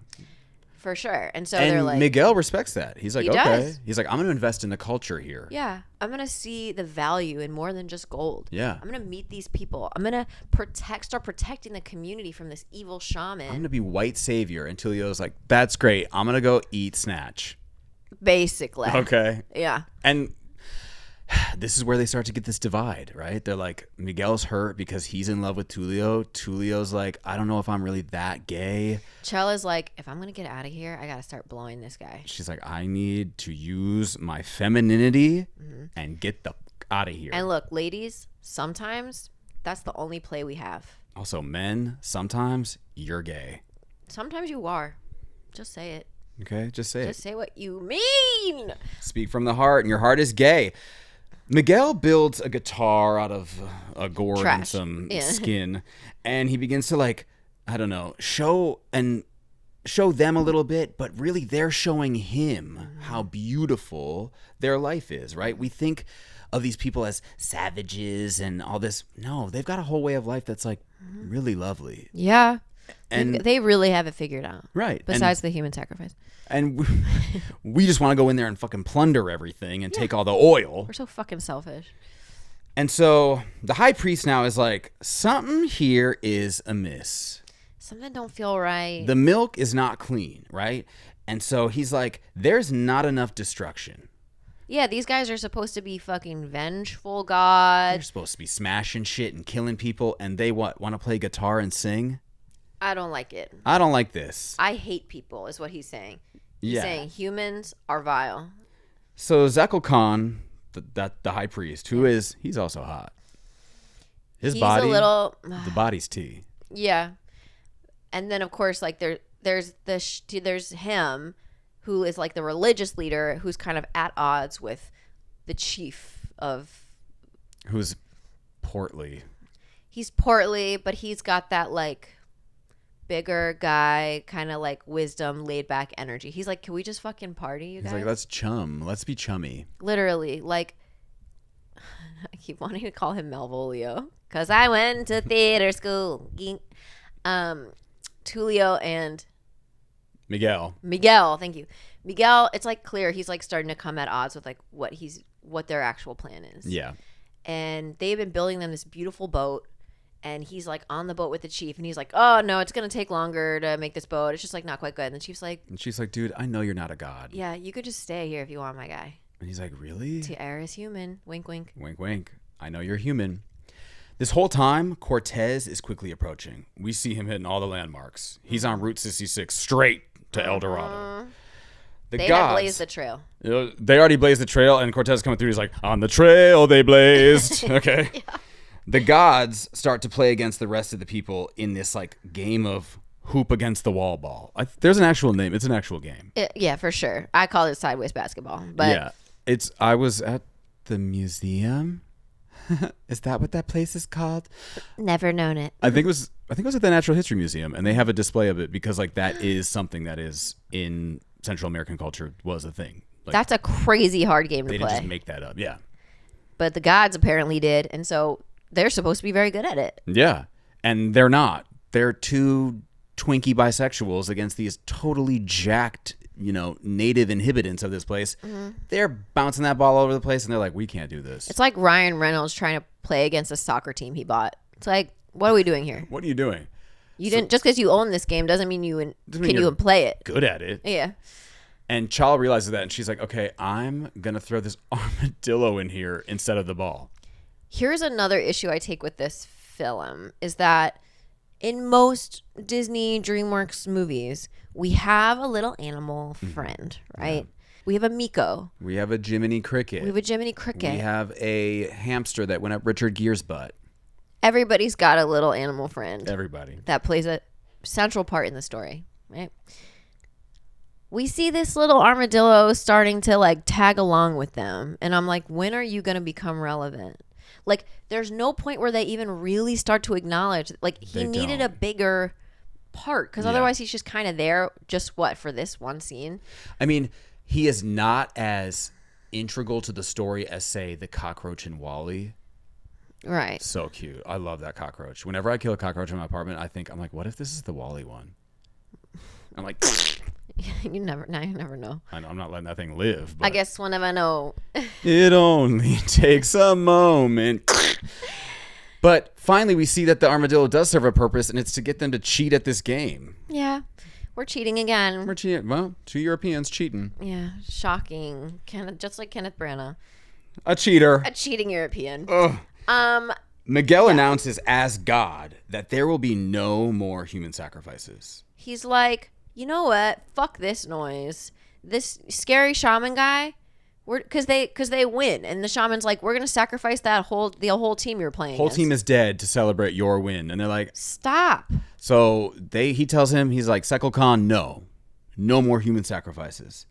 For sure. And so And they're like, Miguel respects that. He's like, He okay. does. He's like, I'm going to invest in the culture here. yeah, I'm going to see the value in more than just gold. Yeah. I'm going to meet these people. I'm going to start protecting the community from this evil shaman. I'm going to be white savior. And Tulio's like, that's great. I'm going to go eat snatch. Basically. Okay. Yeah. And this is where they start to get this divide, right? They're like, Miguel's hurt because he's in love with Tulio. Tulio's like, I don't know if I'm really that gay. Chella's like, if I'm going to get out of here, I got to start blowing this guy. She's like, I need to use my femininity and get the fuck out of here. And look, ladies, sometimes that's the only play we have. Also, men, sometimes you're gay. Sometimes you are. Just say it. Okay, just say Just it. say what you mean. Speak from the heart, and your heart is gay. Miguel builds a guitar out of a gourd and Trash. some Yeah. skin, and he begins to, like, I don't know, show them a little bit, but really they're showing him how beautiful their life is, right? We think of these people as savages and all this. No, they've got a whole way of life that's, like, really lovely. Yeah. And They really have it figured out. right. Besides the human sacrifice. And we just want to go in there and fucking plunder everything and take all the oil. We're so fucking selfish. And so the high priest now is like, something here is amiss. Something don't feel right. The milk is not clean, right? And so he's like, there's not enough destruction. Yeah, these guys are supposed to be fucking vengeful They're gods. supposed to be smashing shit and killing people, and they want to play guitar and sing? I don't like it. I don't like this. I hate people is what he's saying. He's Yeah. saying humans are vile. So Zekel Khan, the high priest, he's also hot. His He's body, a little the body's tea. yeah. And then of course like there's him who is like the religious leader who's kind of at odds with the chief of Who's portly. he's portly, but he's got that like bigger guy kind of like wisdom, laid back energy. He's like, can we just fucking party, you He's guys? like, let's chum. Let's be chummy. Literally, like I keep wanting to call him Malvolio because I went to theater school. Tulio and Miguel. Miguel, thank you. Miguel, it's like clear he's like starting to come at odds with like what their actual plan is. Yeah. And they've been building them this beautiful boat. And he's like on the boat with the chief, and he's like, "Oh no, it's gonna take longer to make this boat. It's just like not quite good." And the chief's like, And she's like, dude, I know you're not a god. "Yeah, you could just stay here if you want, my guy. And he's like, really? Tiara is human. Wink, wink." Wink, wink. I know you're human. This whole time, Cortez is quickly approaching. We see him hitting all the landmarks. He's on Route 66 straight to El Dorado. The They gods, had blazed the trail. they already blazed the trail, and Cortez coming through. He's like, on the trail they blazed. Okay. Yeah. The gods start to play against the rest of the people in this like game of hoop against the wall ball. There's an actual name. It's an actual game. Yeah, for sure. I call it sideways basketball, but Yeah. I was at the museum. Is that what that place is called? never known it. I think it was at the Natural History Museum, and they have a display of it because like that is something that is in Central American culture was a thing. Like, That's a crazy hard game to they didn't play. just make that up. Yeah. But the gods apparently did, and so they're supposed to be very good at it. Yeah. And they're not. They're two twinkie bisexuals against these totally jacked, native inhabitants of this place. Mm-hmm. They're bouncing that ball all over the place, and they're like, we can't do this. It's like Ryan Reynolds trying to play against a soccer team he bought. It's like, what are we doing here? What are you doing? You didn't just because you own this game doesn't mean you can play it. Good at it. Yeah. And Chala realizes that, and she's like, okay, I'm going to throw this armadillo in here instead of the ball. Here's another issue I take with this film is that in most Disney DreamWorks movies, we have a little animal friend, right? Yeah. We have a Miko. We have a Jiminy Cricket. We have a Jiminy Cricket. We have a hamster that went up Richard Gere's butt. Everybody's got a little animal friend. Everybody. That plays a central part in the story, right? We see this little armadillo starting to like tag along with them. And I'm like, when are you going to become relevant? Like, there's no point where they even really start to acknowledge, like, he needed a bigger part because otherwise he's just kind of there for this one scene. I mean, he is not as integral to the story as, say, the cockroach in WALL-E. Right. So cute. I love that cockroach. Whenever I kill a cockroach in my apartment, I'm like, what if this is the WALL-E one? I'm like, You never know. I know I'm not letting that thing live. But I guess we'll never know. it only takes a moment. But finally, we see that the armadillo does serve a purpose, and it's to get them to cheat at this game. Yeah. We're cheating again. We're cheating. Well, 2 Europeans cheating. Yeah. Shocking. Just like Kenneth Branagh. A cheater. A cheating European. Ugh. Miguel announces as God that there will be no more human sacrifices. He's like, you know what? Fuck this noise. This scary shaman guy. Because they win, and the shaman's like, we're gonna sacrifice the whole team you're playing. Whole team is dead to celebrate your win, and they're like, stop. So he tells him, he's like, Sekal Khan, no more human sacrifices.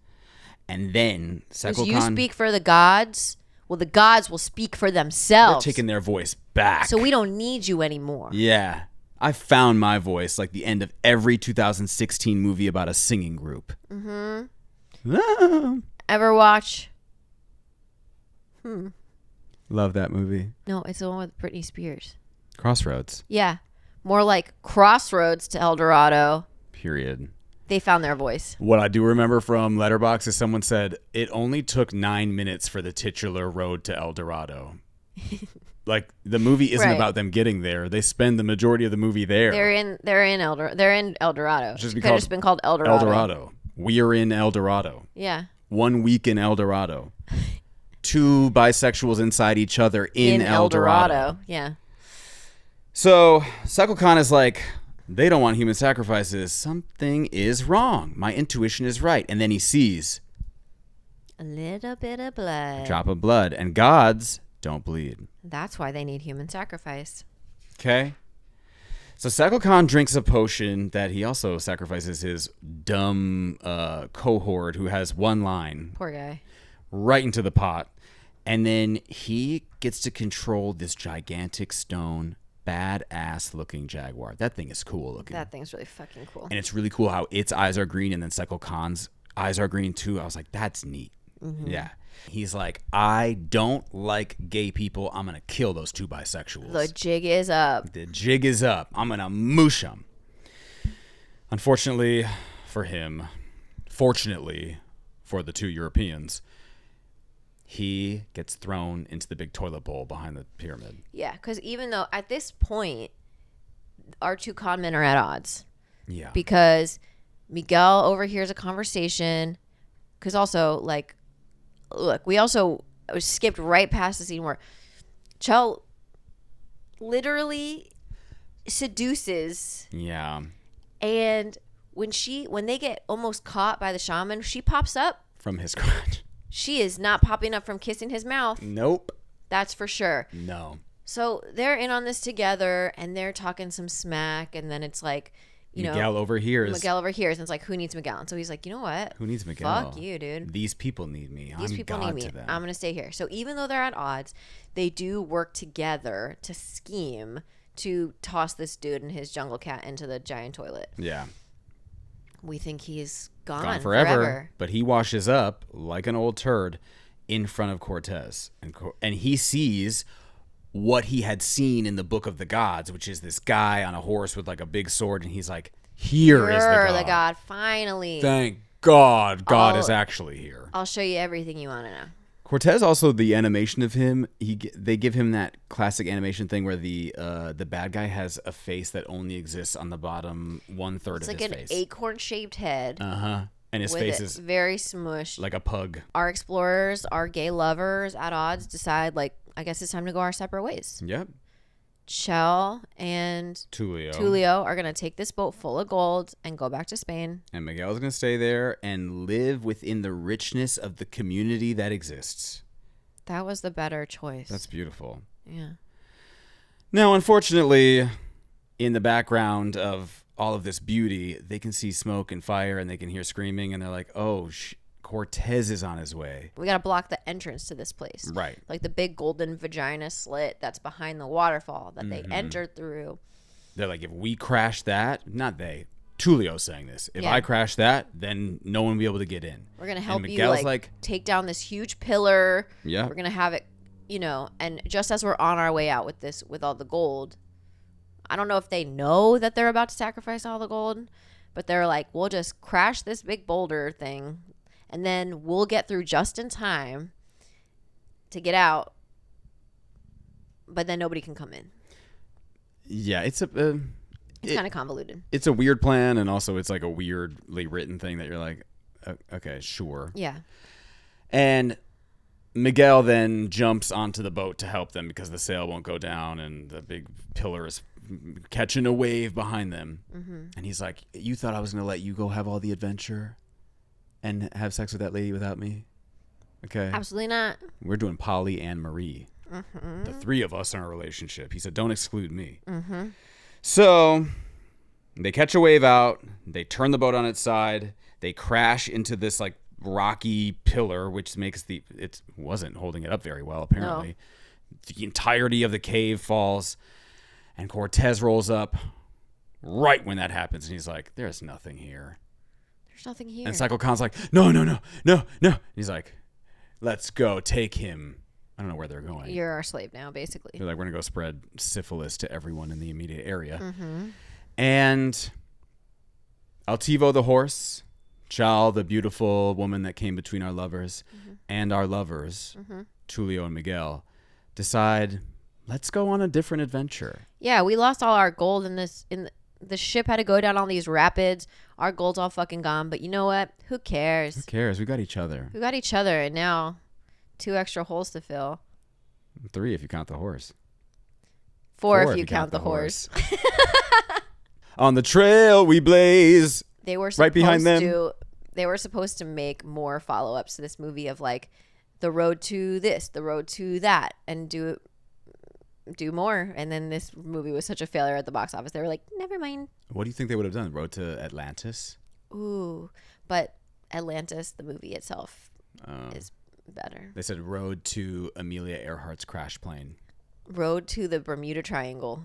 And then Sekal Khan, you speak for the gods. Well, the gods will speak for themselves. They're taking their voice back. So we don't need you anymore. Yeah, I found my voice like the end of every 2016 movie about a singing group. Mm-hmm. Ever watch? Love that movie. No, it's the one with Britney Spears. Crossroads. Yeah. More like Crossroads to El Dorado. Period. They found their voice. What I do remember from Letterboxd is someone said, it only took 9 minutes for the titular road to El Dorado. Like, the movie isn't about them getting there. They spend the majority of the movie there. They're in El Dorado. Just Could have just been called El Dorado. El Dorado. We're in El Dorado. Yeah. 1 week in El Dorado. 2 bisexuals inside each other in El Dorado. Yeah. So Sekal Khan is like, they don't want human sacrifices. Something is wrong. My intuition is right. And then he sees a little bit of blood. A drop of blood. And gods don't bleed. That's why they need human sacrifice. Okay. So Sekal Khan drinks a potion that he also sacrifices his dumb cohort who has one line. Poor guy. Right into the pot. And then he gets to control this gigantic stone, badass looking jaguar. That thing is cool looking. That thing's really fucking cool. And it's really cool how its eyes are green and then Sekal Khan's eyes are green too. I was like, that's neat. Mm-hmm. Yeah. He's like, I don't like gay people. I'm going to kill those 2 bisexuals. The jig is up. The jig is up. I'm going to moosh them. Unfortunately for him, fortunately for the 2 Europeans, he gets thrown into the big toilet bowl behind the pyramid. Yeah, because even though at this point, our 2 con men are at odds. Yeah. Because Miguel overhears a conversation. Because also, like, look, we also skipped right past the scene where Chell literally seduces. Yeah. And when they get almost caught by the shaman, she pops up. From his crotch. She is not popping up from kissing his mouth. Nope. That's for sure. No. So they're in on this together, and they're talking some smack, and then it's like, Miguel overhears. And it's like, who needs Miguel? And so he's like, you know what? Who needs Miguel? Fuck you, dude. These people need me. These people need me. I'm going to stay here. So even though they're at odds, they do work together to scheme to toss this dude and his jungle cat into the giant toilet. Yeah. We think he's gone forever. But he washes up like an old turd in front of Cortez. And he sees what he had seen in the Book of the Gods, which is this guy on a horse with like a big sword. And he's like, here is the God. Finally. Thank God. God is actually here. I'll show you everything you want to know. Cortez also, the animation of him, they give him that classic animation thing where the bad guy has a face that only exists on the bottom 1/3 of his face. It's like an acorn-shaped head. Uh-huh. And his face is very smushed. Like a pug. Our explorers, our gay lovers at odds decide, like, I guess it's time to go our separate ways. Yep. Chell and Tulio are going to take this boat full of gold and go back to Spain. And Miguel's going to stay there and live within the richness of the community that exists. That was the better choice. That's beautiful. Yeah. Now, unfortunately, in the background of all of this beauty, they can see smoke and fire and they can hear screaming and they're like, oh, Cortez is on his way. We got to block the entrance to this place. Right. Like the big golden vagina slit that's behind the waterfall that they entered through. They're like, if we crash that, not they, Tulio's saying this. If I crash that, then no one will be able to get in. We're going to help you like take down this huge pillar. Yeah. We're going to have it, and just as we're on our way out with all the gold, I don't know if they know that they're about to sacrifice all the gold, But they're like, we'll just crash this big boulder thing, and then we'll get through just in time to get out. But then nobody can come in. Yeah, it's kind of convoluted. It's a weird plan, and also it's like a weirdly written thing that you're like, okay, sure. Yeah. And Miguel then jumps onto the boat to help them because the sail won't go down and the big pillar is catching a wave behind them. Mm-hmm. And he's like, you thought I was going to let you go have all the adventure and have sex with that lady without me? Okay. Absolutely not. We're doing Polly and Marie. Mm-hmm. The three of us in our relationship. He said, don't exclude me. Mm-hmm. So they catch a wave out. They turn the boat on its side. They crash into this like rocky pillar, which makes it wasn't holding it up very well, apparently. No. The entirety of the cave falls, and Cortez rolls up right when that happens, and he's like, there's nothing here. There's nothing here. And Psycho Khan's like, no. And he's like, let's go take him. I don't know where they're going. You're our slave now, basically. They're like, we're going to go spread syphilis to everyone in the immediate area. Mm-hmm. And Altivo the horse, Chal, the beautiful woman that came between our lovers, and our lovers, Tulio and Miguel, decide, let's go on a different adventure. Yeah, we lost all our gold in this. The ship had to go down all these rapids. Our gold's all fucking gone. But you know what? Who cares? Who cares? We got each other. And now 2 extra holes to fill. 3 if you count the horse. 4 if you count the horse. On the trail we blaze. They were right behind them. They were supposed to make more follow-ups to this movie of like the road to this, the road to that, and do more. And then this movie was such a failure at the box office. They were like, never mind. What do you think they would have done? Road to Atlantis? Ooh, but Atlantis, the movie itself, is better. They said road to Amelia Earhart's crash plane. Road to the Bermuda Triangle.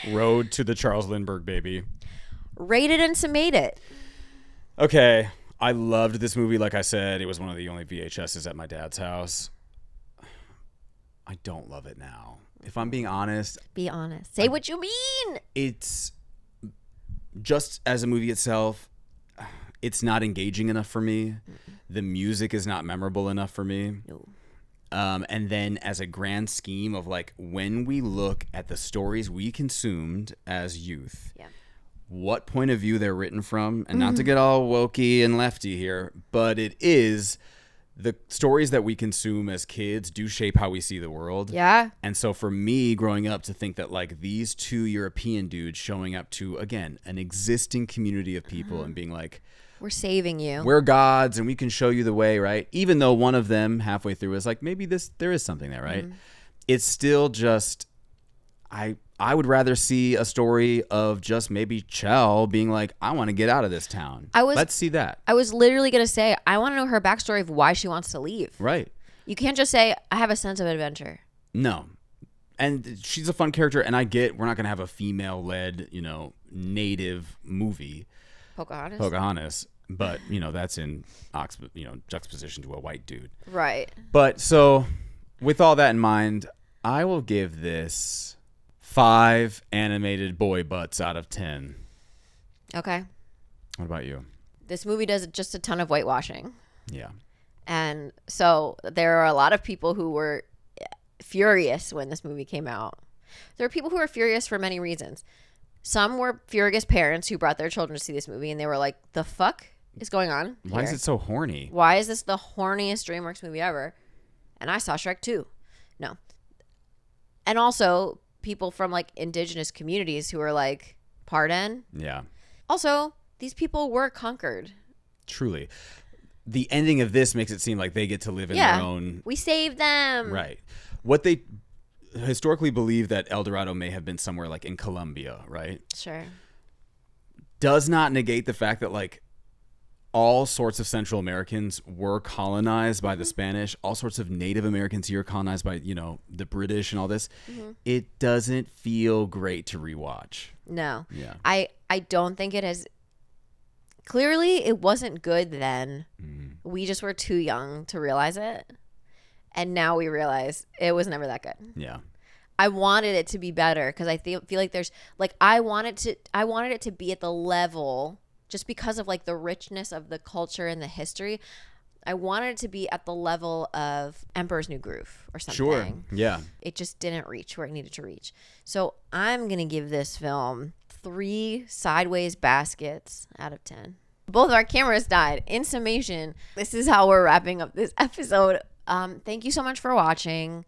Road to the Charles Lindbergh baby. Rated and made it. Okay, I loved this movie. Like I said, it was one of the only VHSs at my dad's house. I don't love it now. If I'm being honest. Be honest. Say what you mean. It's just as a movie itself, it's not engaging enough for me. The music is not memorable enough for me. No. And then as a grand scheme of like when we look at the stories we consumed as youth, what point of view they're written from, and not to get all wokey and lefty here, but it is the stories that we consume as kids do shape how we see the world. Yeah. And so for me growing up to think that like these 2 European dudes showing up to, again, an existing community of people and being like, we're saving you. We're gods and we can show you the way, right? Even though one of them halfway through was like, maybe there is something there, right? It's still just, I would rather see a story of just maybe Chell being like, I want to get out of this town. Let's see that. I was literally going to say, I want to know her backstory of why she wants to leave. Right. You can't just say, I have a sense of adventure. No. And she's a fun character, and I get we're not going to have a female-led, native movie. Pocahontas. But, that's in juxtaposition to a white dude. Right. But so with all that in mind, I will give this 5 animated boy butts out of 10. Okay. What about you? This movie does just a ton of whitewashing. Yeah. And so there are a lot of people who were furious when this movie came out. There are people who are furious for many reasons. Some were furious parents who brought their children to see this movie and they were like, the fuck is going on here? Why is it so horny? Why is this the horniest DreamWorks movie ever? And I saw Shrek 2. No. And also people from like indigenous communities who are like, pardon? Yeah. Also, these people were conquered. Truly. The ending of this makes it seem like they get to live in their own... We saved them. Right. What they historically believe that El Dorado may have been somewhere like in Colombia, right? Sure. Does not negate the fact that like all sorts of Central Americans were colonized by the Spanish. All sorts of Native Americans here colonized by, the British and all this. It doesn't feel great to rewatch. No. Yeah. I don't think it has. Clearly, it wasn't good then. We just were too young to realize it. And now we realize it was never that good. Yeah. I wanted it to be better because I feel like there's like I wanted it to be at the level just because of like the richness of the culture and the history. I wanted it to be at the level of Emperor's New Groove or something. Sure. Yeah. It just didn't reach where it needed to reach. So I'm going to give this film 3 sideways baskets out of 10. Both of our cameras died. In summation, this is how we're wrapping up this episode. Thank you so much for watching.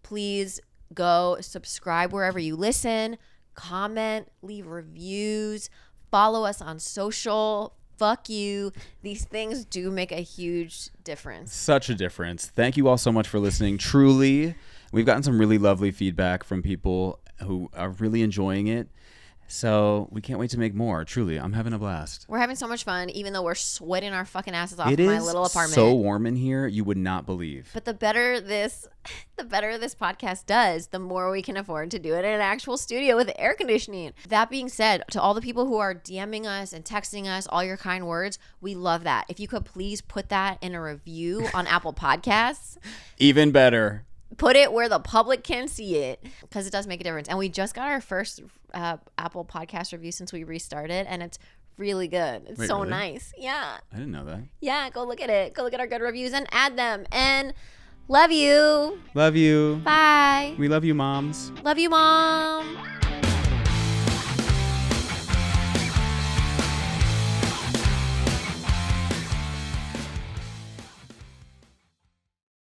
Please go subscribe wherever you listen, comment, leave reviews, follow us on social. Fuck you. These things do make a huge difference. Such a difference. Thank you all so much for listening. Truly, we've gotten some really lovely feedback from people who are really enjoying it. So we can't wait to make more. Truly, I'm having a blast. We're having so much fun, even though we're sweating our fucking asses off in my little apartment. It is so warm in here, you would not believe. But the better this podcast does, the more we can afford to do it in an actual studio with air conditioning. That being said, to all the people who are DMing us and texting us all your kind words, we love that. If you could please put that in a review on Apple Podcasts. Even better. Put it where the public can see it because it does make a difference. And we just got our first Apple Podcast review since we restarted, and it's really good. It's so really? Nice. Yeah. I didn't know that. Yeah, go look at it. Go look at our good reviews and add them. And love you. Love you. Bye. We love you, moms. Love you, Mom.